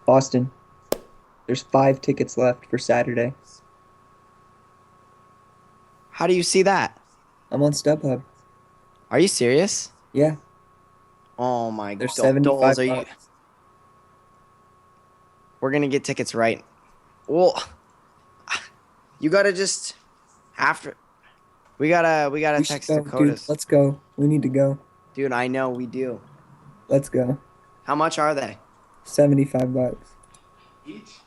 Austin, there's 5 tickets left for Saturday. How do you see that? I'm on StubHub. Are you serious? Yeah, Oh my they're dolls, 75 are you? bucks. We're gonna get tickets right. Well, you gotta just after we gotta We should text go, dude. Dakotas. Let's go. We need to go. Dude, I know we do. Let's go. How much are they? 75 bucks. Each?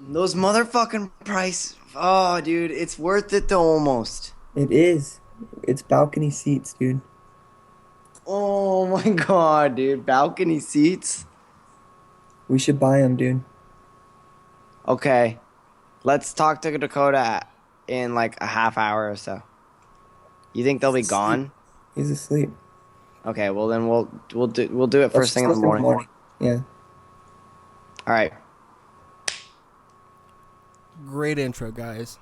Those motherfucking price. Oh, dude, it's worth it though almost. It is. It's balcony seats, dude. Oh my god, dude. Balcony seats? We should buy them, dude. Okay. Let's talk to Dakota in like a half hour or so. You think they'll He's be asleep. gone? He's asleep. Okay, well then we'll do it Let's first just thing in the talk in the morning. morning. Yeah. All right. Great intro, guys.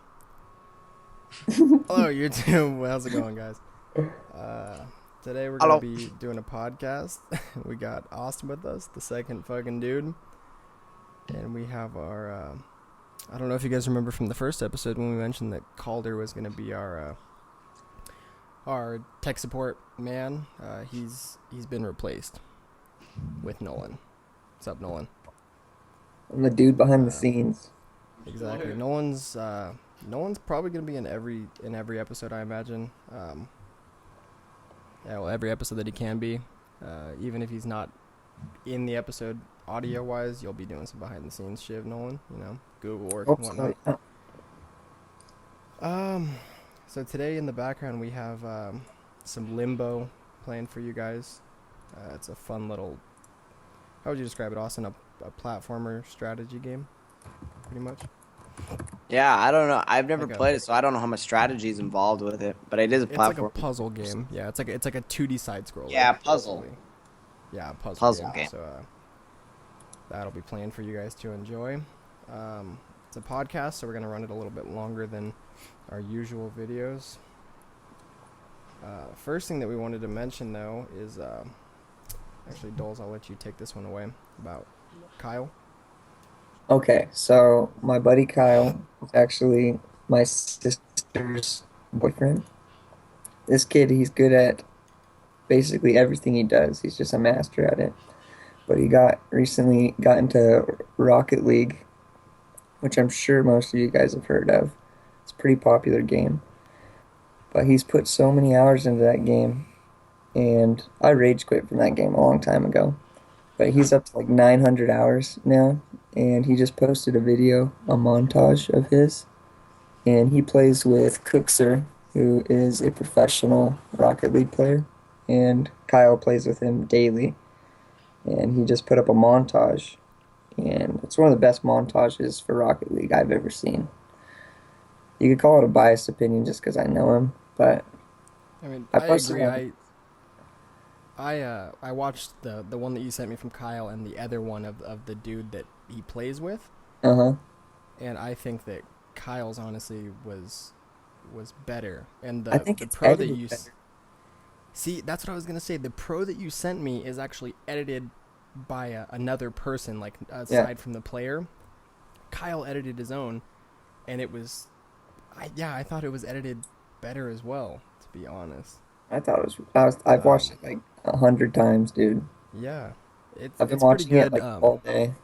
Hello, YouTube. How's it going, guys? Today we're Hello. gonna be doing a podcast. We got Austin with us, the second fucking dude, and we have our. I don't know if you guys remember from the first episode when we mentioned that Calder was gonna be our tech support man. He's been replaced with Nolan. What's up, Nolan? I'm the dude behind the Uh, scenes. Exactly. Nolan's probably gonna be in every episode, I imagine. Yeah, well, every episode that he can be. Even if he's not in the episode audio wise, you'll be doing some behind the scenes shit, Nolan. Google work and Hope so. whatnot. So today in the background we have some Limbo playing for you guys. It's a fun little. How would you describe it, Austin? A platformer strategy game, pretty much. Yeah, I don't know. I've never Like a played it, so I don't know how much strategy is involved with it. But it is a It's like a platform. puzzle game. Yeah, it's like a 2D side scroller. Yeah, puzzle. basically. Yeah, Puzzle game. game. So that'll be playing for you guys to enjoy. It's a podcast, so we're gonna run it a little bit longer than our usual videos. First thing that we wanted to mention though is actually, Doles, I'll let you take this one away about Kyle. Okay, so my buddy Kyle is actually my sister's boyfriend. This kid, he's good at basically everything he does. He's just a master at it. But he recently got into Rocket League, which I'm sure most of you guys have heard of. It's a pretty popular game. But he's put so many hours into that game, and I rage quit from that game a long time ago. But he's up to like 900 hours now, and he just posted a video, a montage of his, and he plays with Cookser, who is a professional Rocket League player, and Kyle plays with him daily, and he just put up a montage, and it's one of the best montages for Rocket League I've ever seen. You could call it a biased opinion just because I know him, but I mean, I I posted agree. one. I watched the one that you sent me from Kyle and the other one of the dude that he plays with, Uh-huh. and I think that Kyle's honestly was better. And I the think the it's pro that edited you better. see, that's what I was gonna say. The pro that you sent me is actually edited by another person, like Yeah, aside from the player. Kyle edited his own, and it was, I thought it was edited better as well. To be honest, I thought I've watched um, it like 100 times, dude. yeah, it's I've been it's pretty watching it good. like all day.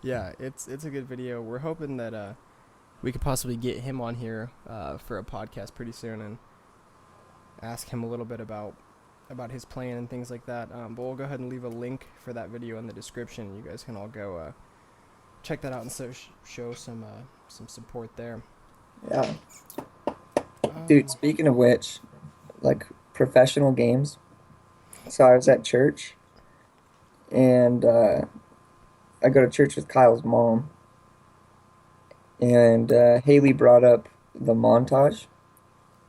Yeah, it's a good video. We're hoping that we could possibly get him on here for a podcast pretty soon and ask him a little bit about his plan and things like that. But we'll go ahead and leave a link for that video in the description. You guys can all go check that out and show some support there. Yeah. Dude, Um, speaking of which, like professional games. So I was at church, and I go to church with Kyle's mom, and Haley brought up the montage,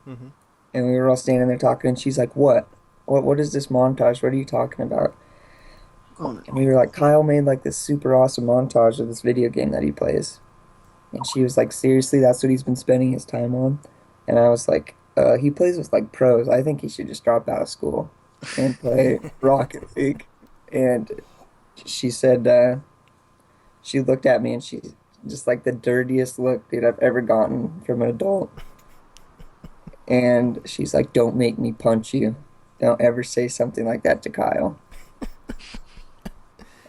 mhm. and we were all standing there talking, and she's like, "What? What is this montage? What are you talking about?" Going And we were like, "Kyle made like this super awesome montage of this video game that he plays." And she was like, "Seriously, that's what he's been spending his time on?" And I was like, he plays with like pros. I think he should just drop out of school and play Rocket League." And she said, she looked at me and she just like the dirtiest look, dude, I've ever gotten from an adult. And she's like, "Don't make me punch you. Don't ever say something like that to Kyle."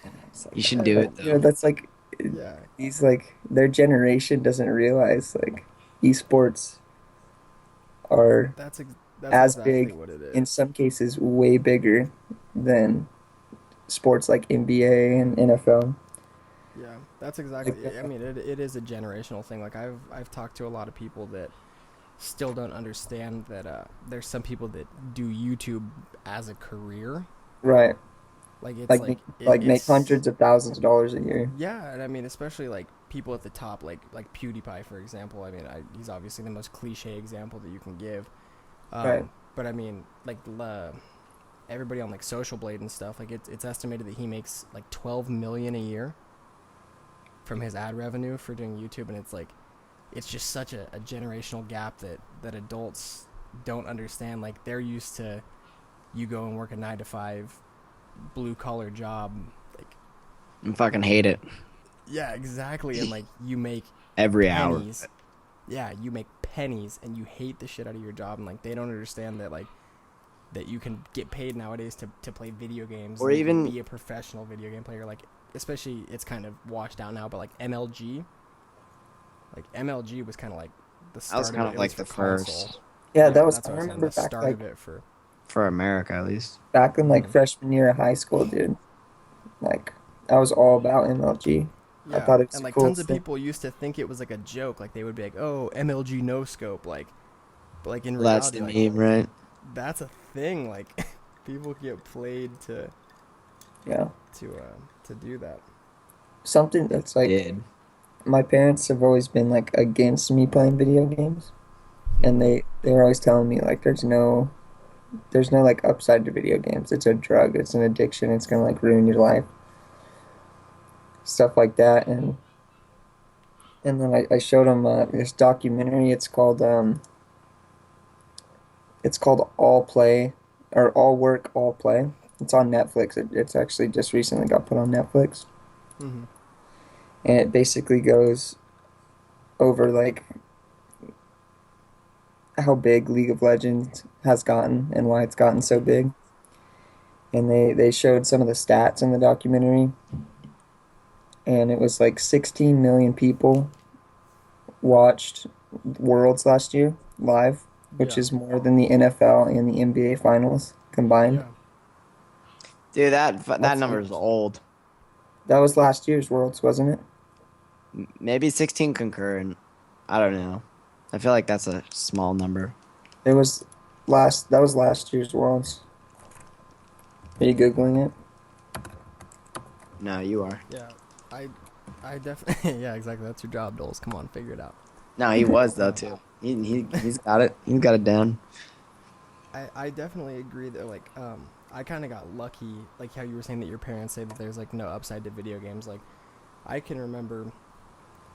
And I was You like, should "Ah," do it but, though. that's like Yeah, he's like their generation doesn't realize like esports are that's ex- that's as exactly big, what it in is. some cases way bigger than sports like NBA and NFL. Yeah, that's Like exactly. I mean, it is a generational thing. Like I've talked to a lot of people that still don't understand that there's some people that do YouTube as a career. right, Like it's like like make it's hundreds of thousands of dollars a year. yeah, and I mean especially like people at the top, like PewDiePie for example. I mean, he's obviously the most cliche example that you can give. Right. But I mean like everybody on like Social Blade and stuff. Like it's estimated that he makes like 12 million a year from his ad revenue for doing YouTube, and it's like it's just such a generational gap that adults don't understand. Like they're used to you go and work a 9 to 5 blue collar job, like I fucking hate it yeah, exactly, and like you make every hour. pennies. Yeah, you make pennies, and you hate the shit out of your job, and like they don't understand that like that you can get paid nowadays to play video games Or and you can even be a professional video game player. Like especially it's kind of washed out now, but like MLG was kind of like the that was start of kind it. of It was like for the console. first Yeah, that Yeah, was. that's I what I was saying. remember The start of it for. for America at least. back in like Mm-hmm. freshman year of high school, dude. Like I was all about MLG. I Yeah, thought it was and the like tons coolest of thing. people used to think it was like a joke. Like they would be like, "Oh, MLG no scope," like, but like in Well, that's the reality, like meme, right? that's a thing. Like people get played Yeah, to do that. something that's like Did. my parents have always been like against me playing video games, and Mm-hmm. they were always telling me like there's no like upside to video games. It's a drug. It's an addiction. It's gonna like ruin your life, stuff like that. And then I showed them this documentary. It's called All Play or All Work All Play. It's on Netflix. It's actually just recently got put on Netflix, Mm-hmm. and it basically goes over like how big League of Legends has gotten and why it's gotten so Mm-hmm. big. And they showed some of the stats in the documentary, and it was like 16 million people watched Worlds last year live, which Yeah. is more than the NFL and the NBA finals combined. Yeah. Dude, that That's number is huge. old. That was last year's Worlds, wasn't it? Maybe 16 concurrent. I don't know. I feel like that's a small number. It was that was last year's Worlds. Are you Googling it? No, you are. Yeah. I I definitely yeah, exactly. That's your job, Doles. Come on, figure it out. No, he was though Um, too. He's got it. He's got it down. I definitely agree that like I kind of got lucky, like how you were saying that your parents say that there's like no upside to video games. Like I can remember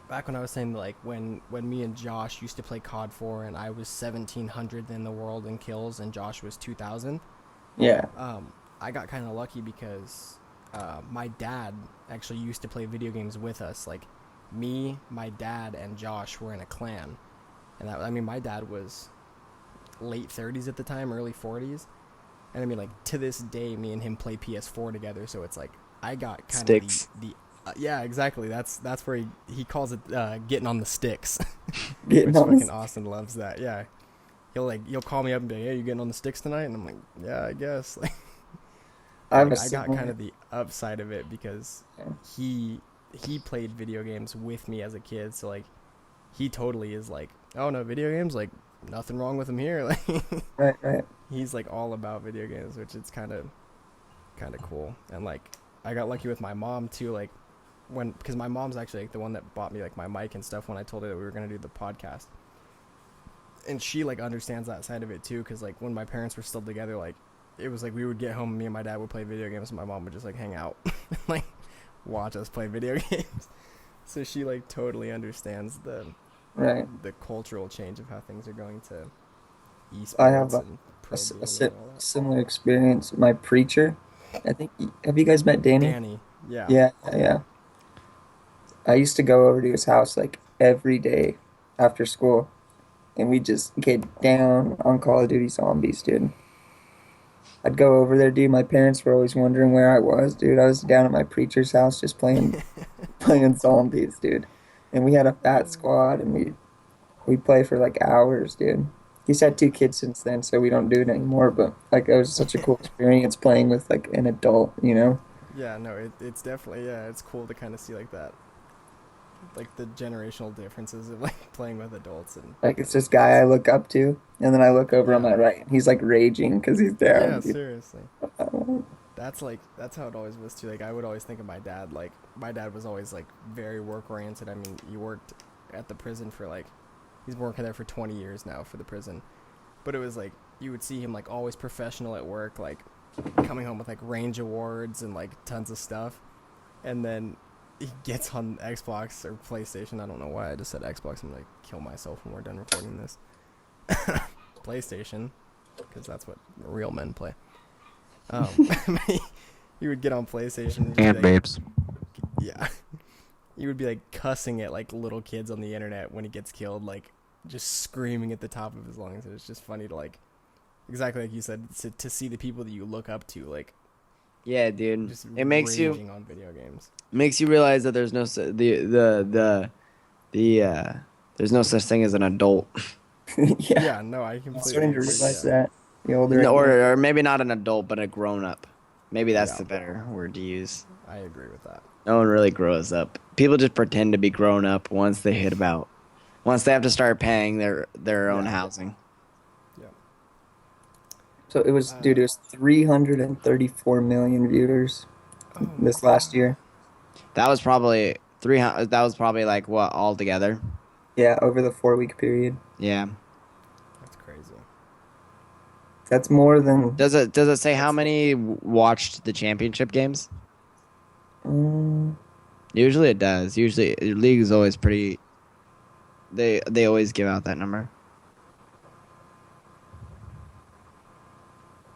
back when I was saying like when me and Josh used to play COD 4 and I was 1700 in the world in kills and Josh was 2000. Yeah. I got kind of lucky because my dad actually used to play video games with us. Like me, my dad, and Josh were in a clan, and that I mean my dad was late 30s at the time, early 40s, and I mean like to this day, me and him play PS4 together. So it's like I got kind of Sticks. the yeah, exactly. That's where he calls it getting on the sticks, Getting which on fucking this. Austin loves that. Yeah, he'll call me up and be like, "Hey, you getting on the sticks tonight?" And I'm like, "Yeah, I guess." I have a Like I got kind similar. of the upside of it because Yeah. he he played video games with me as a kid, so like he totally is like, oh no, video games, like nothing wrong with him here. Like Right, right. he's like all about video games, which is kind of cool. And like I got lucky with my mom too, like when because my mom's actually like the one that bought me like my mic and stuff when I told her that we were gonna do the podcast, and she like understands that side of it too, because like when my parents were still together, like it was like we would get home and me and my dad would play video games and my mom would just like hang out and like watch us play video games. So she like totally understands Right. the cultural change of how things are going to I have esports and pro gaming and all that. similar experience. My preacher, I think, have you guys met Danny? Danny, yeah. Yeah, yeah. I used to go over to his house like every day after school, and we just get down on Call of Duty Zombies, dude. I'd go over there, dude. My parents were always wondering where I was, dude. I was down at my preacher's house just playing zombies, dude. And we had a fat squad, and we play for like hours, dude. He's had two kids since then, so we don't do it anymore. But like, it was such a cool experience playing with like an adult, you know? Yeah, no, it's definitely, yeah, it's cool to kind of see like that, like the generational differences of like playing with adults and Like it's this guy I look up to, and then I look over on yeah, my right, and he's like raging because he's yeah, down, dude. seriously. That's how it always was too. Like I would always think of my dad. Like my dad was always like very work oriented. I mean, he worked at the prison for like he's been working there for 20 years now for the prison. But it was like you would see him like always professional at work, like coming home with like range awards and like tons of stuff. And then he gets on Xbox or PlayStation. I don't know why I just said Xbox. I'm gonna kill myself when we're done recording this. PlayStation, because that's what real men play. Um, he would get on PlayStation and just And be like, babes. yeah, he would be like cussing at like little kids on the internet when he gets killed, like just screaming at the top of his lungs. And it's just funny to like, exactly like you said, to see the people that you look up to, like Yeah, dude. just It makes you raging on video games. realize that there's no the there's no such thing as an adult. Yeah, Yeah, no, I I'm completely starting to agree. realize Yeah, that the older I No, get. or maybe not an adult, but a grown up. Maybe that's yeah, the better word to use. I agree with that. No one really grows up. People just pretend to be grown up once they have to start paying their own Yeah, housing. yeah. So it was, Uh, dude, it was 334 million viewers oh my this last god. year. That was probably 300. That was probably like what altogether. Yeah, over the 4 week period. Yeah. That's crazy. That's more than Does it say how that's many watched the championship games? um, Usually it does. Usually league is always pretty. They always give out that number.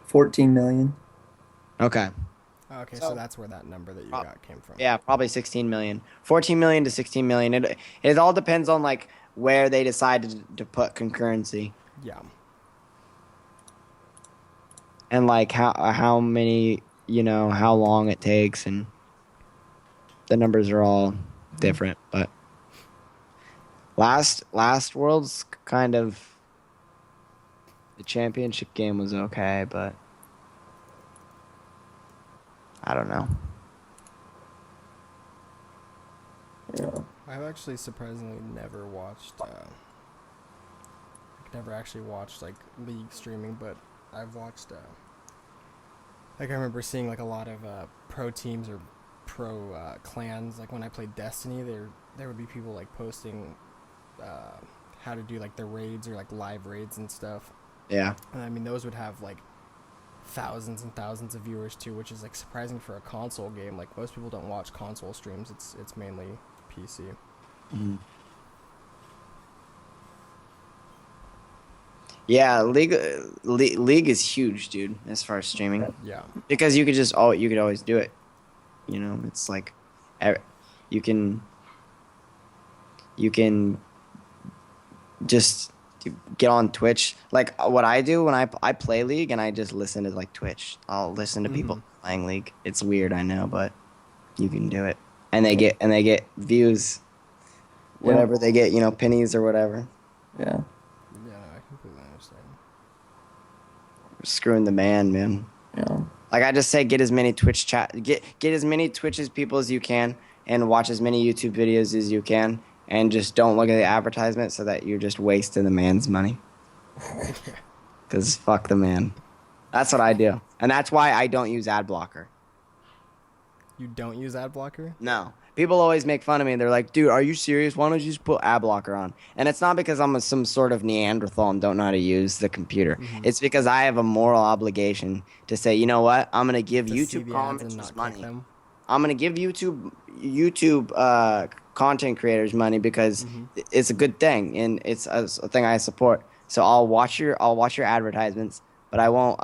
14 million. Okay. Okay, so So that's where that number that you uh, got came from. yeah, probably 16 million. 14 million to 16 million. It all depends on like where they decide to put concurrency Yeah. and like how many, how long it takes, and the numbers are all different, but last Worlds kind of the championship game was okay, but I don't know. Yeah. I've actually surprisingly never watched. Never actually watched like league streaming, but I've watched. Like I remember seeing like a lot of pro teams or pro clans. Like when I played Destiny, there would be people like posting how to do like the raids or like live raids and stuff. Yeah. And I mean those would have like thousands and thousands of viewers too, which is like surprising for a console game. Like most people don't watch console streams. It's mainly PC. Mhm. Yeah, league is huge, dude, as far as streaming, Yeah. because you could always do it. It's like e- you can you can just get on Twitch. Like what I do when I play League, and I just listen to like Twitch. I'll listen to people Mm-hmm. playing League. It's weird, I know, but you can do it. And they get views, Yeah. whatever they get, pennies or whatever. Yeah. Yeah, no, I completely understand. Screwing the man. Yeah. Like I just say, get as many get as many Twitch's people as you can, and watch as many YouTube videos as you can, and just don't look at the advertisement, so that you're just wasting the man's money. Yeah. Cause fuck the man. That's what I do, and that's why I don't use ad blocker. You don't use ad blocker? No, people always make fun of me. They're like, "Dude, are you serious? Why don't you just put ad blocker on?" And it's not because I'm some sort of Neanderthal and don't know how to use the computer. Mm-hmm. It's because I have a moral obligation to say, you know what? I'm gonna give To see YouTube the ads and commenters not click money. them? I'm gonna give YouTube content creators money because Mm-hmm. it's a good thing, and it's a thing I support. So I'll watch your advertisements, but I won't.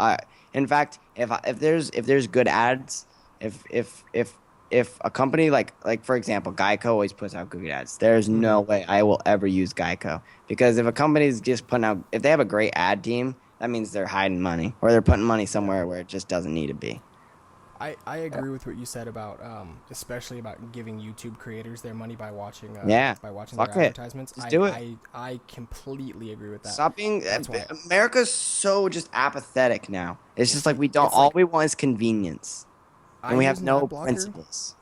In fact, if there's good ads, if if a company like for example, Geico always puts out good ads. There's Mm-hmm. no way I will ever use Geico because if a company's just putting out, if they have a great ad team, that means they're hiding money or they're putting money Yeah. somewhere where it just doesn't need to be. I agree with what you said about especially about giving YouTube creators their money Yeah, by watching their fuck it, advertisements. just do it. I completely agree with that. Stop being That's why. America's so just apathetic now. It's just like See, we don't it's all like we want is convenience, I and we use have an ad no blocker. principles.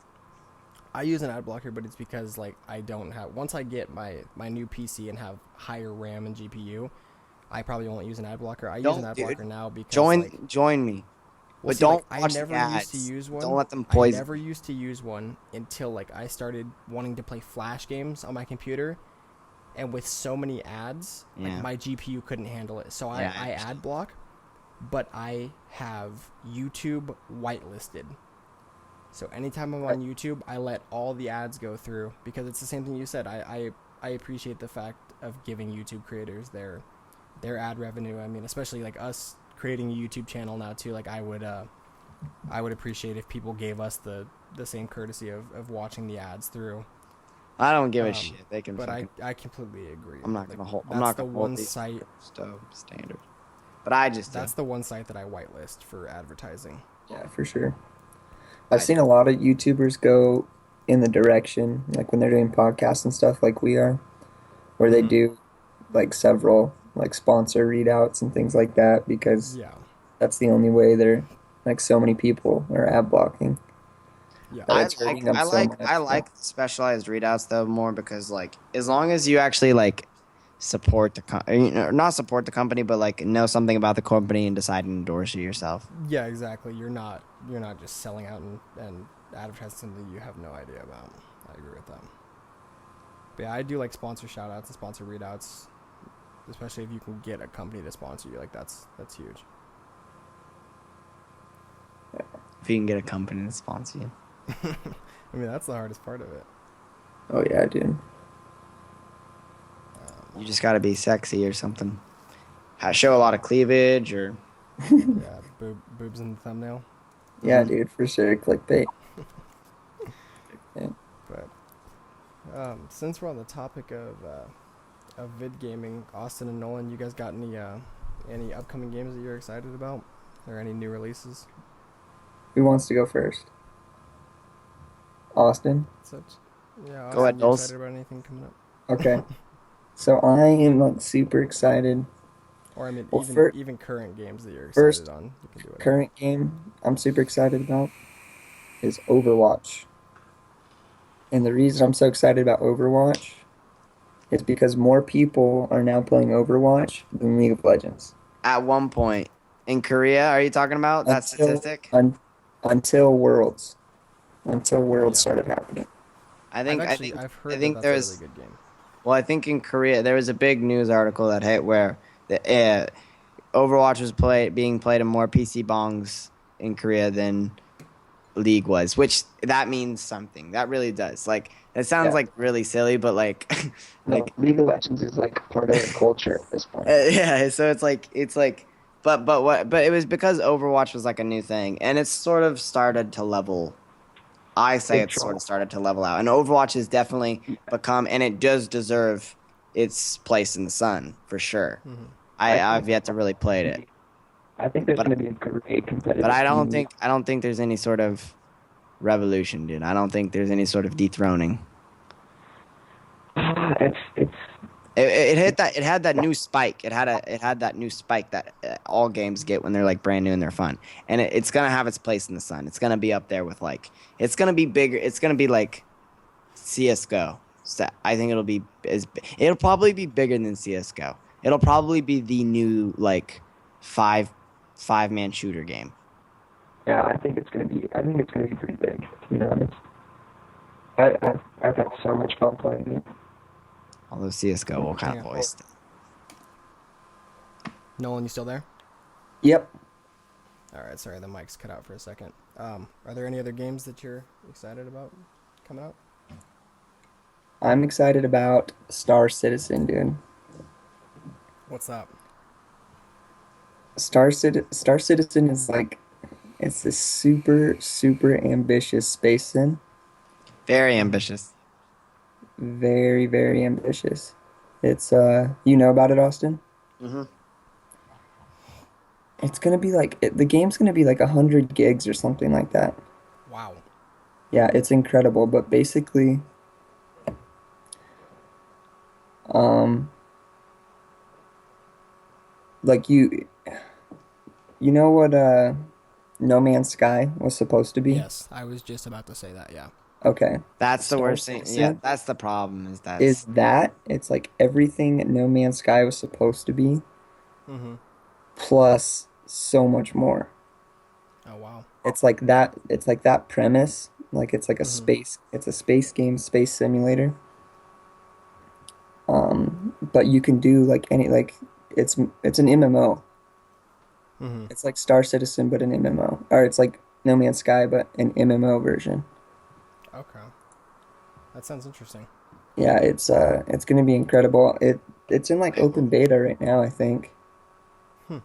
I use an ad blocker, but it's because like I don't have. Once I get my new PC and have higher RAM and GPU, I probably won't use an ad blocker. I use an Don't, ad dude. blocker now because like Join me, well, but see, like don't I watch the never used to ads. use Don't one. let them I poison never you. used to use one until like I started wanting to play Flash games on my computer, and with so many ads, like Yeah, my GPU couldn't handle it. So yeah, I I ad understand. block, but I have YouTube whitelisted. So anytime I'm on YouTube, I let all the ads go through because it's the same thing you said. I appreciate the fact of giving YouTube creators their ad revenue. I mean, especially like us creating a YouTube channel now too. Like I would appreciate if people gave us the same courtesy of watching the ads through. I don't give a Um, shit. They can but fucking. I completely agree. I'm not Like gonna hold. I'm that's not the gonna hold one these site stove standard. But I just do. that's the one site that I whitelist for advertising. Yeah, for sure. I've I seen just. a lot of YouTubers go in the direction, like when they're doing podcasts and stuff like we are, where they Mm-hmm. do like several like sponsor readouts and things like that because Yeah, that's the only way they're like so many people are ad blocking yeah, that it's hurting them so I much. So like specialized readouts though more because like as long as you actually like support not support the company but like know something about the company and decide to endorse it yourself. yeah. Exactly. You're not just selling out and advertising something you have no idea about. I agree with that. But yeah, I do like sponsor shout outs and sponsor readouts, especially if you can get a company to sponsor you. Like that's huge. If you can get a company to sponsor you. I mean, that's the hardest part of it. oh yeah, dude. You just got to be sexy or something. Show a lot of cleavage or Yeah, boobs in the thumbnail. Yeah, mhm. dude, for sure. Clickbait. Yeah. But since we're on the topic of vid gaming, Austin and Nolan, you guys got any upcoming games that you're excited about, or any new releases? Who wants to go first? Austin? Such. Yeah, Go ahead, Austin, you Dulce. excited about anything coming up? Okay. So I am like super excited. Or I mean, Well, for even current games that you're excited first on, you can do whatever. current game I'm super excited about is Overwatch. And the reason I'm so excited about Overwatch is because more people are now playing Overwatch than League of Legends. At one point in Korea, are you talking about that Until statistic? un, until Worlds. Until Worlds Yeah, started happening. I've I heard that think that's a really there's good game. well, I think in Korea there was a big news article that hit where the Overwatch was being played in more PC bongs in Korea than League was, which that means something. That really does. Like it sounds Yeah. like really silly, but like No, like League of Legends is like part of the culture at this point. yeah. So it's like but it was because Overwatch was like a new thing, and it's sort of started to level. I say Big it's sort of Troll. started to level out, and Overwatch has definitely become, and it does deserve its place in the sun for sure. Hmm. I I've think yet to really play it, I think there's but going to be a great but competitive scene. I don't think there's any sort of revolution, dude. I don't think there's any sort of dethroning. It's It hit that it had that new spike. It had that new spike that all games get when they're like brand new and they're fun. And it's gonna have its place in the sun. It's gonna be up there with like it's gonna be bigger. It's gonna be like CS:GO. So I think it'll probably be bigger than CS:GO. It'll probably be the new like five five man shooter game. yeah. I think it's going to be pretty big. To be honest, I've had so much fun playing it. Although CS:GO will kind Yeah. of always. Nolan, you still there? Yep, All right, sorry, the mic's cut out for a second. Are there any other games that you're excited about coming out? I'm excited about Star Citizen, dude. What's up? Star Citizen is like It's this super, super ambitious space sim. Very ambitious. Very, very ambitious. It's you know about it, Austin? Hmm. It's gonna be like the game's gonna be like 100 gigs or something like that. Wow. Yeah, it's incredible. But basically, um, like you know what No Man's Sky was supposed to be? Yes, I was just about to say that. Yeah. Okay. That's the Star worst thing. Yeah, Citizen that's the problem. Is is that's that it's like everything that No Man's Sky was supposed to be, Mhm. plus so much more. Oh wow. It's like that premise. Like Mhm. it's a space game, space simulator. But you can do like any like it's an MMO. Mhm. It's like Star Citizen but an MMO. Or it's like No Man's Sky but an MMO version. Okay. That sounds interesting. Yeah, it's gonna be incredible. It's in like open beta right now, I think. Hmm.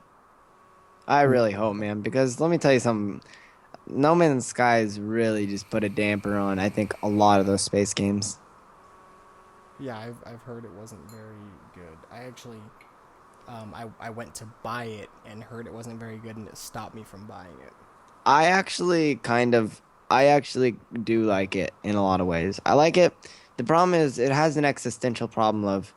I really hope, man, because let me tell you something. No Man's Skies really just put a damper on, I think, a lot of those space games. Yeah, I've heard it wasn't very good. I actually I went to buy it and heard it wasn't very good and it stopped me from buying it. I actually I actually do like it in a lot of ways. I like it. The problem is it has an existential problem of,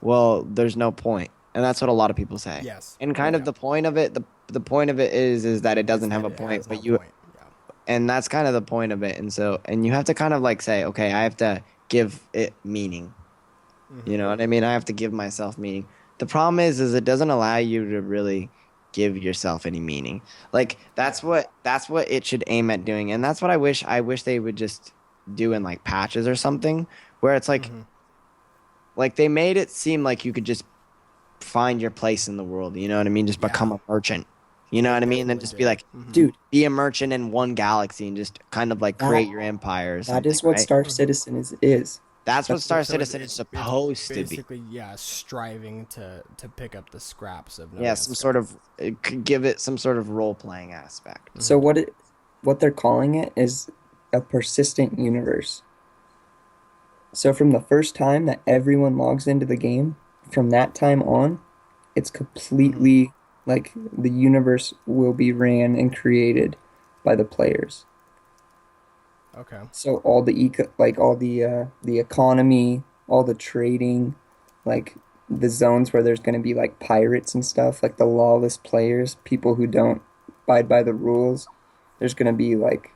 well, there's no point, and that's what a lot of people say. Yes. And kind of Yeah. the point of it, the point of it is that it Is doesn't have that a it point, has no but you, point. Yeah. and that's kind of the point of it. And so, and you have to kind of like say, okay, I have to give it meaning. You Mhm. know what I mean? I have to give myself meaning. The problem is it doesn't allow you to really give yourself any meaning. Like Yeah. that's what it should aim at doing, and that's what I wish they would just do in like patches or something, where it's Mhm. like they made it seem like you could just find your place in the world. You know what I mean? Just become Yeah. a merchant. You know They what I mean? And definitely just be did. like, Mhm. Dude, be a merchant in one galaxy and just kind of like that create your empire or that something, is what right? Star Mhm. Citizen is. That's what That's Star So Citizen is it's supposed to be. basically, yeah, striving to pick up the scraps of No Yeah, Man's some Sky. sort of it could give it some sort of role playing aspect. so Mhm. what they're calling it is a persistent universe. So from the first time that everyone logs into the game, from that time on, it's Mhm. completely like the universe will be ran and created by the players. Okay. So all the like all the economy, all the trading, like the zones where there's going to be like pirates and stuff, like the lawless players, people who don't abide by the rules. There's going to be like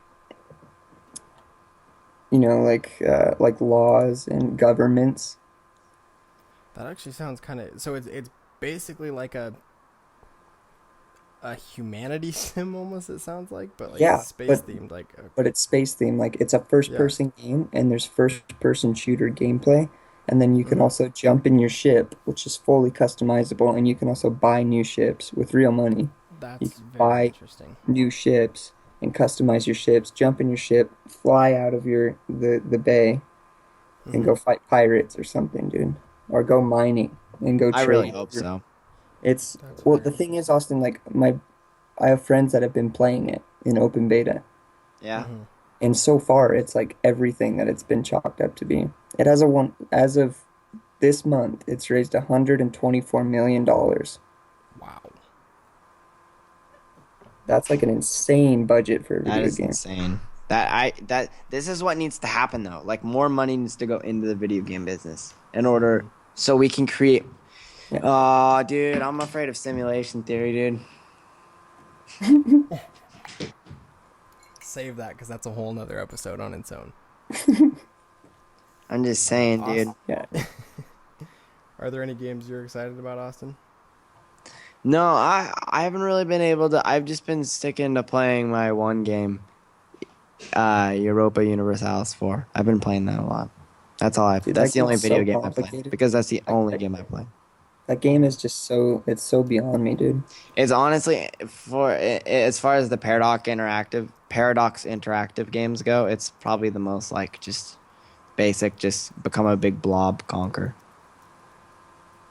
laws and governments. That actually sounds kind of, so it's basically like a humanity sim almost, it sounds like, but like Yeah, space themed, like but it's space themed. Like it's a first yeah. person game and there's first person shooter gameplay. And then you can Mhm. also jump in your ship, which is fully customizable, and you can also buy new ships with real money. You That's can very buy interesting. new ships and customize your ships, jump in your ship, fly out of the bay and Mhm. go fight pirates or something, dude. Or go mining and go I really trade. hope so. It's That's well, very the thing is, interesting. Austin, like I have friends that have been playing it in open beta. Yeah. Mhm. And so far, it's like everything that it's been chalked up to be. It has a one as of this month, it's raised $124 million. Wow. That's like an insane budget for a That video is game. insane. That this is what needs to happen though. Like more money needs to go into the video game business in order Mhm. so we can create. Yeah. Oh, dude, I'm afraid of simulation theory, dude. Save that because that's a whole nother episode on its own. I'm just saying, dude. Austin, Yeah. are there any games you're excited about, Austin? No, I haven't really been able to. I've just been sticking to playing my one game, Europa Universalis 4. I've been playing that a lot. That's all I. Dude, That's that the only game's so video game I play complicated. because that's the Like only game I play. that game is just it's so beyond me, dude. It's honestly as far as the Paradox interactive games go, it's probably the most like just basic, just become a big blob, conquer.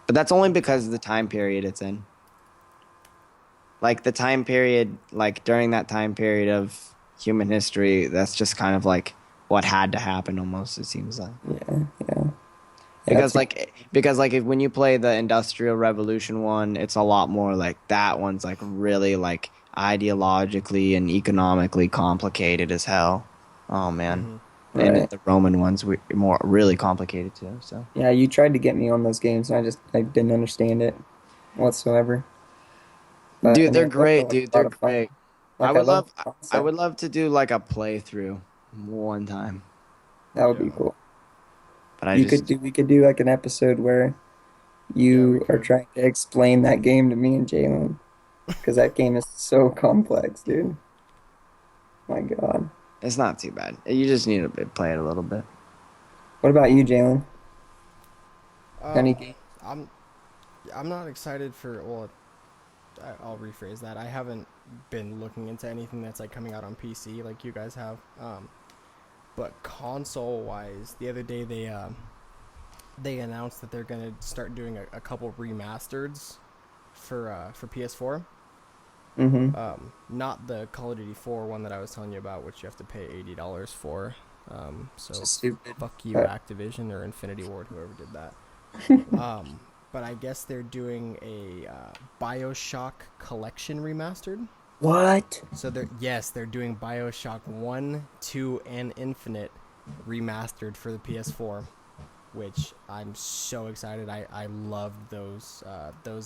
But that's only because of the time period it's in. like the time period, like during that time period of human history, that's just kind of like what had to happen almost, it seems like. Yeah, yeah, yeah. Because if, when you play the Industrial Revolution one, it's a lot more like that one's like really like ideologically and economically complicated as hell. Oh man. Mm-hmm. And Right. the Roman ones were more really complicated too. So Yeah, you tried to get me on those games, and I didn't understand it whatsoever. But I dude, mean, they're it looked great, like dude. a They're lot of fun. great. I Like I would love love the I concept. would love to do like a playthrough one time. That would be Yeah. cool. But I just We could do like an episode where Yeah, we you are could. trying to explain that game to me and Jalen, because that game is so complex, dude. My God. it's not too bad. You just need to play it a little bit. What about you, Jalen? Any Um, game? I'm I'm not excited for. Well, I'll rephrase that. I haven't been looking into anything that's like coming out on PC like you guys have. But console wise, the other day they announced that they're gonna start doing a couple remasters for PS4. Mm-hmm. Not the Call of Duty 4 one that I was telling you about, which you have to pay $80 for. Which So is stupid. fuck you, But Activision or Infinity Ward, whoever did that. Um, but I guess they're doing a Bioshock Collection remastered. what? So they're doing Bioshock 1, 2, and Infinite remastered for the PS4, which I'm so excited. I loved those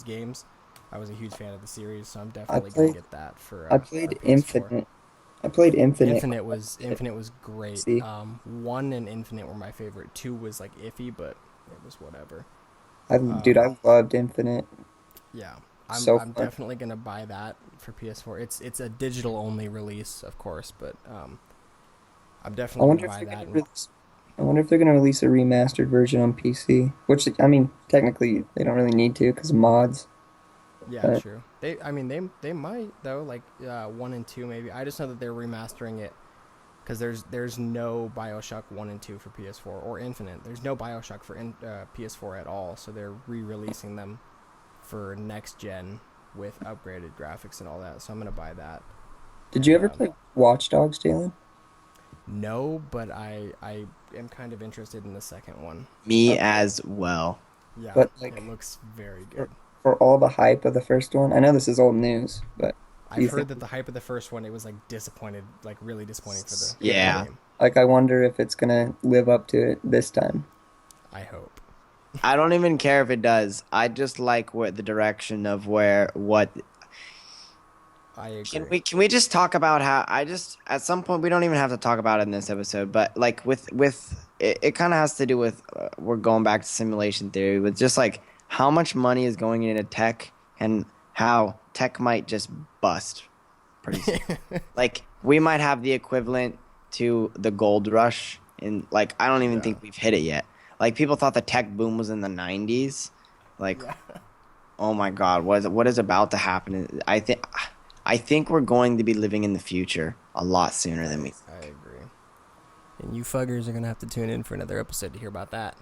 games. I was a huge fan of the series, so I'm I definitely gonna played get that I for played PS4. Infinite. I played Infinite quite a bit. Infinite was great. See, 1 and Infinite were my favorite. 2 was like iffy, but it was whatever. dude, Um, I loved Infinite. yeah, So I'm fun. definitely gonna buy that for PS4. It's a digital only release, of course, but I'm I definitely gonna wonder if buy they're that. gonna And release. I wonder if they're gonna release a remastered version on PC. Which I mean, technically they don't really need to because mods. yeah, But true. They might though, like 1 and 2 maybe. I just know that they're remastering it because there's no Bioshock 1 and 2 for PS4 or Infinite. There's no Bioshock for PS4 at all, so they're re-releasing them for next gen with upgraded graphics and all that. So I'm gonna buy that. did you And ever play Watch Dogs, Jalen? no, but I am kind of interested in the second one. Me Okay, as well. Yeah, but it like looks very for, good. for all the hype of the first one, I know this is old news, but do I've you heard think? that the hype of the first one, it was like disappointed, like really disappointing for the second Yeah, Yeah. game. like I wonder if it's gonna live up to it this time. I hope. I don't even care if it does. I just like what the direction of where what I can agree. we just talk about how I just at some point we don't even have to talk about it in this episode, but like with it kind of has to do with we're going back to simulation theory with just like how much money is going into tech and how tech might just bust pretty soon. Like we might have the equivalent to the gold rush in like I don't even Yeah. think we've hit it yet. Like people thought the tech boom was in the 90s. Like Yeah. oh my God, what is about to happen? I think we're going to be living in the future a lot sooner than we I think. agree. And you fuggers are gonna have to tune in for another episode to hear about that.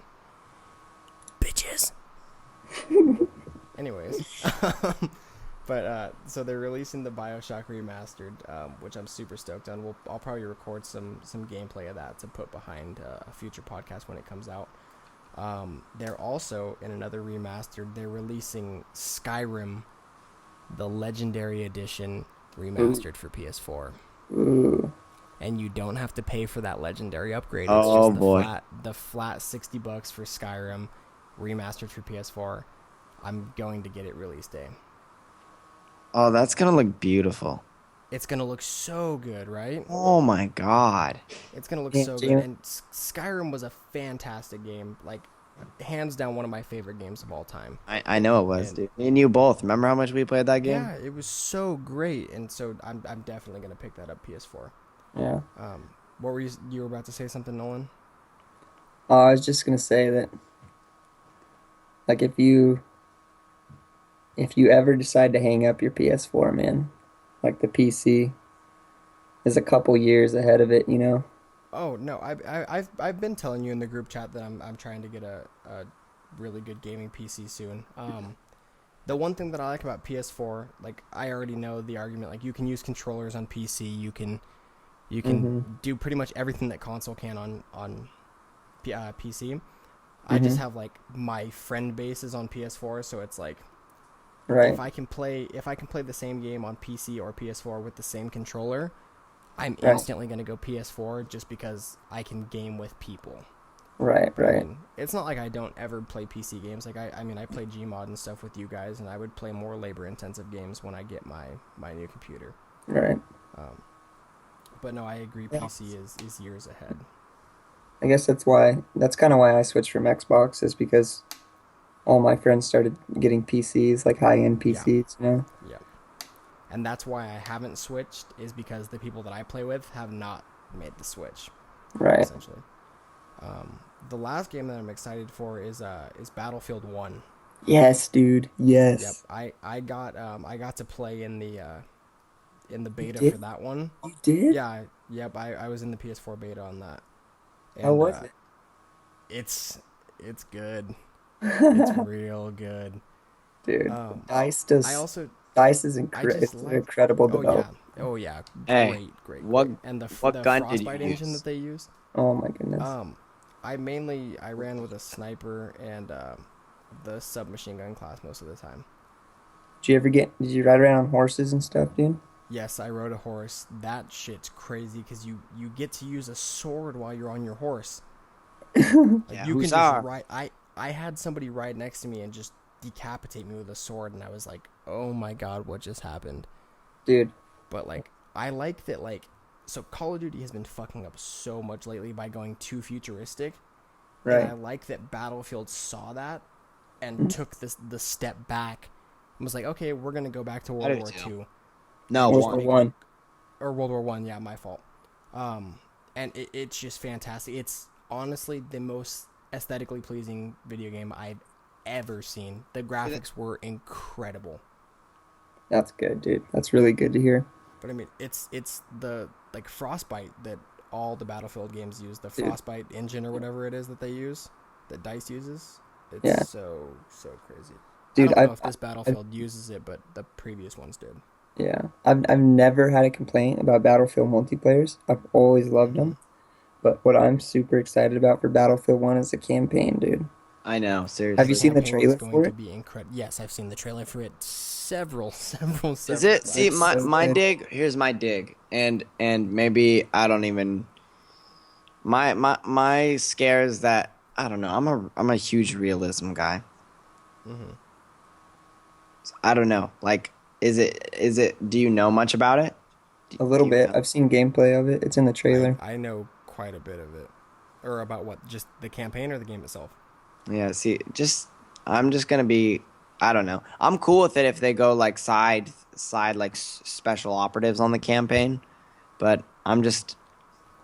Bitches. Anyways, but so they're releasing the Bioshock remastered, which I'm super stoked on. I'll probably record some gameplay of that to put behind a future podcast when it comes out. They're also in another remastered. They're releasing Skyrim, the Legendary Edition, Ooh, remastered for PS4, ooh. and you don't have to pay for that legendary upgrade. It's Oh just boy. the flat $60 for Skyrim, remastered for PS4. I'm going to get it release day. Oh, that's gonna look beautiful. It's gonna look so good, right? Oh my God. It's gonna look Yeah, so good. Jalen, And Skyrim was a fantastic game, like hands down one of my favorite games of all time. I know it was, And dude. Me and you both. Remember how much we played that game? yeah, it was so great. And so I'm definitely gonna pick that up PS4. yeah. What were you were about to say something, Nolan? I was just gonna say that, like, if you ever decide to hang up your PS4, man, like the PC is a couple years ahead of it, you know? Oh no, I've been telling you in the group chat that I'm trying to get a really good gaming PC soon. The one thing that I like about PS4, like I already know the argument, like you can use controllers on PC, you can Mm-hmm. do pretty much everything that console can on PC. I just Mm-hmm. have like my friend base is on PS4, so it's like Right. if I can play the same game on PC or PS4 with the same controller, I'm Right. instantly gonna go PS4 just because I can game with people. Right. But I Right. mean, it's not like I don't ever play PC games. Like I mean, I play Gmod and stuff with you guys, and I would play more labor-intensive games when I get my new computer. Right. Um, but no, I agree. Yeah. PC is years ahead. I guess that's kind of why I switched from Xbox is because all my friends started getting PCs, like high-end Yeah, PCs, you know? yeah, and that's why I haven't switched. Is because the people that I play with have not made the switch. Right. Essentially, um, the last game that I'm excited for is Battlefield One. Yes, dude. Yep, Yes. I got to play in the You beta for did? that one. You did? Yeah, yep, I was in the PS4 beta on that, How and was it? it's it's good. It's real good. Dude, Um, I also Dice is I just it's an like. incredible Oh yeah, development. oh yeah, Hey, great. what And what the gun did you Frostbite engine use? that they used. Oh my goodness. Um, I ran with a sniper and the submachine gun class most of the time. Did you ride around on horses and stuff, dude? Yes, I rode a horse. That shit's crazy because you get to use a sword while you're on your horse. Like Yeah, you can just huzzah. ride. I had somebody ride next to me and just decapitate me with a sword, and I was like, oh my god, what just happened? Dude, But like, I like that. Like, so Call of Duty has been fucking up so much lately by going too futuristic, and I right. like that Battlefield saw that and Mhm. took the step back and was like, okay, we're gonna go back to I World do War too. Two No, and just World War one. make One. or World War One. Yeah, my fault. Um, and it's just fantastic. It's honestly the most aesthetically pleasing video game I've ever seen. The graphics were incredible. That's good, dude. That's really good to hear. But I mean, it's the like Frostbite that all the Battlefield games use. The Dude. Frostbite engine or whatever it is that they use, that Dice uses. It's Yeah. so crazy. I Dude, don't know if this I've Battlefield uses it, but the previous ones did. yeah. I've never had a complaint about Battlefield multiplayers. I've always loved Mm-hmm. them. But what I'm super excited about for Battlefield 1 is the campaign, dude. I know, Have you The seriously. seen the campaign is trailer going for to it? be incredible. Yes, I've seen the trailer for it Is several it? See, times. It's my so my good. dig. Here's my dig, and maybe I don't even. My scare is that I don't know. I'm a huge realism guy. Mm-hmm. I don't know. Like, is it? Do you know much about it? Do, A do little you bit. know? I've seen gameplay of it. It's in the trailer. I know quite a bit of it, or about what? Just the campaign or the game itself? Yeah. See, I'm just gonna be. I don't know. I'm cool with it if they go like side like special operatives on the campaign, but I'm just.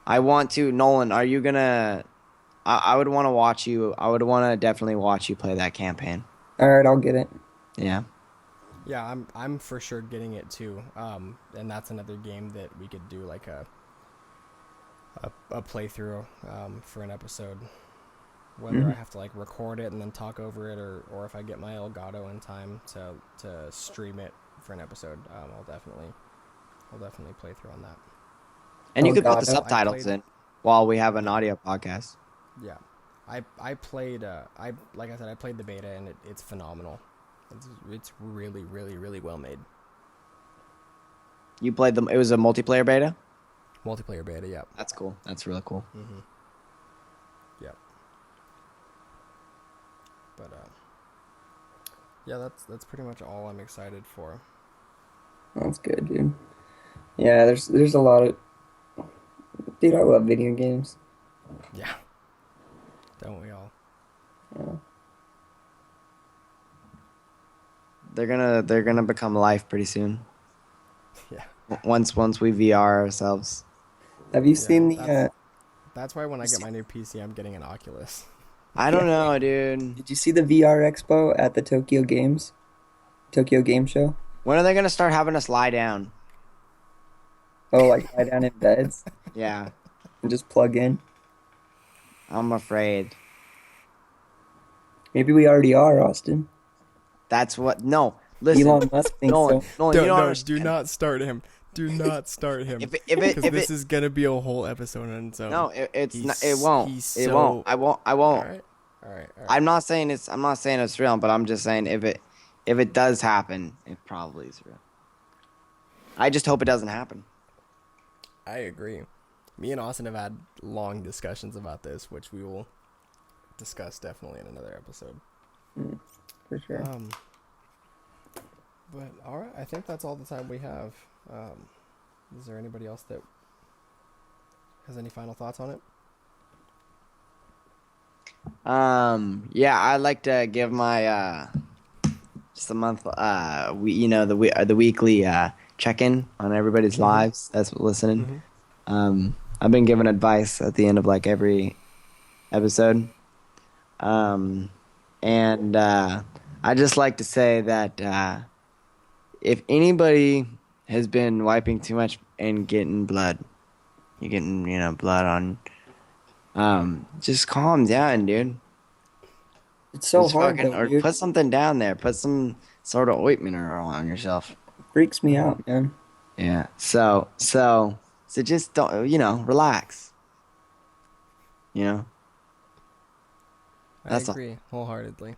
I want to. Nolan, are you gonna? I would want to watch you. I would want to definitely watch you play that campaign. All right, I'll get it. Yeah. Yeah, I'm for sure getting it too. And that's another game that we could do like a playthrough for an episode. Whether I Mhm. have to like record it and then talk over it, or if I get my Elgato in time to stream it for an episode, I'll definitely play through on that. And you could put the Elgato. I subtitles played, in while we have an yeah, audio podcast. yeah. I played I like I said I played the beta and it's phenomenal. It's really well made. You played them. It was a multiplayer beta. Multiplayer beta, yep. That's cool. That's really cool. Mm-hmm. Yep. But yeah, that's pretty much all I'm excited for. That's good, dude. Yeah, there's a lot of dude, I love video games. Yeah, don't we all? Yeah. They're gonna become life pretty soon. Yeah, Once we VR ourselves. Have you yeah. seen the That's why when I you get see, my new PC, I'm getting an Oculus. I don't yeah. know, dude. Did you see the VR Expo at the Tokyo Game Show? When are they gonna start having us lie down? Oh, like lie down in beds Yeah, and just plug in. I'm afraid. Maybe we already are, Austin. That's what. No, listen, Elon Musk thinks Nolan. so. Nolan, you Don't don't no, do understand. not start him. Do not start him. If it Because if this it is gonna be a whole episode on its own. no, it's not. It won't. He's It won't. so. I All won't. right, all right, all right. I'm not saying it's real, but I'm just saying if it does happen, it probably is real. I just hope it doesn't happen. I agree. Me and Austin have had long discussions about this, which we will discuss definitely in another episode. For sure. But all right, I think that's all the time we have. Is there anybody else that has any final thoughts on it? Yeah, I'd like to give my just a month the weekly check-in on everybody's lives that's listening. I've been giving advice at the end of like every episode. And I just like to say that if anybody has been wiping too much and getting blood, you're getting blood on, just calm down, dude. It's so Just hard fucking, though, or dude. put something down there. Put some sort of ointment or on yourself. Freaks me out, man. Yeah. So just don't, relax. You know. I That's all. agree wholeheartedly.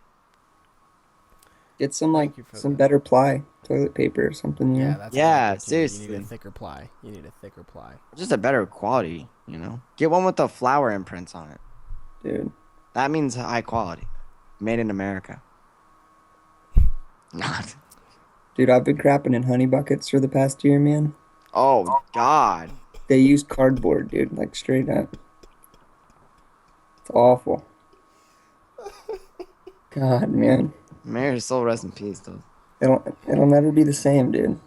Get some Thank you for some that. better ply, toilet paper or something. Yeah, Yeah. that's Yeah, exactly what you need. You need seriously. a thicker ply. You need a thicker ply. Just a better quality. Get one with the flower imprints on it. Dude. That means high quality. Made in America. Not. Dude, I've been crapping in honey buckets for the past year, man. Oh God. They use cardboard, dude, like straight up. It's awful. God, man. May her soul rest in peace, though. It'll never be the same, dude.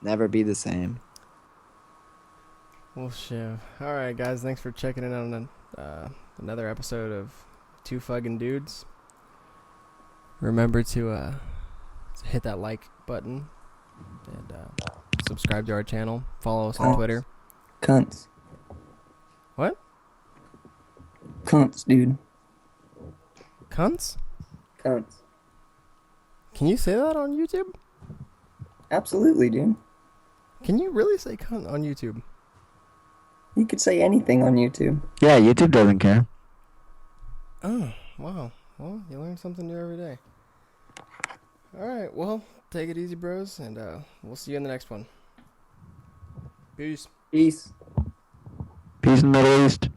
Never be the same. Well, Shiv. All right, guys. Thanks for checking in on another episode of Two Fucking Dudes. Remember to hit that like button and subscribe to our channel. Follow us on Twitter. Cunts. What? Cunts, dude. Cunts? Cunts. Can you say that on YouTube? Absolutely, dude. Can you really say cunt on YouTube? You could say anything on YouTube. Yeah, YouTube doesn't care. Oh, wow. Well, you learn something new every day. All right, well, take it easy, bros, and we'll see you in the next one. Peace. Peace. Peace in the Middle East.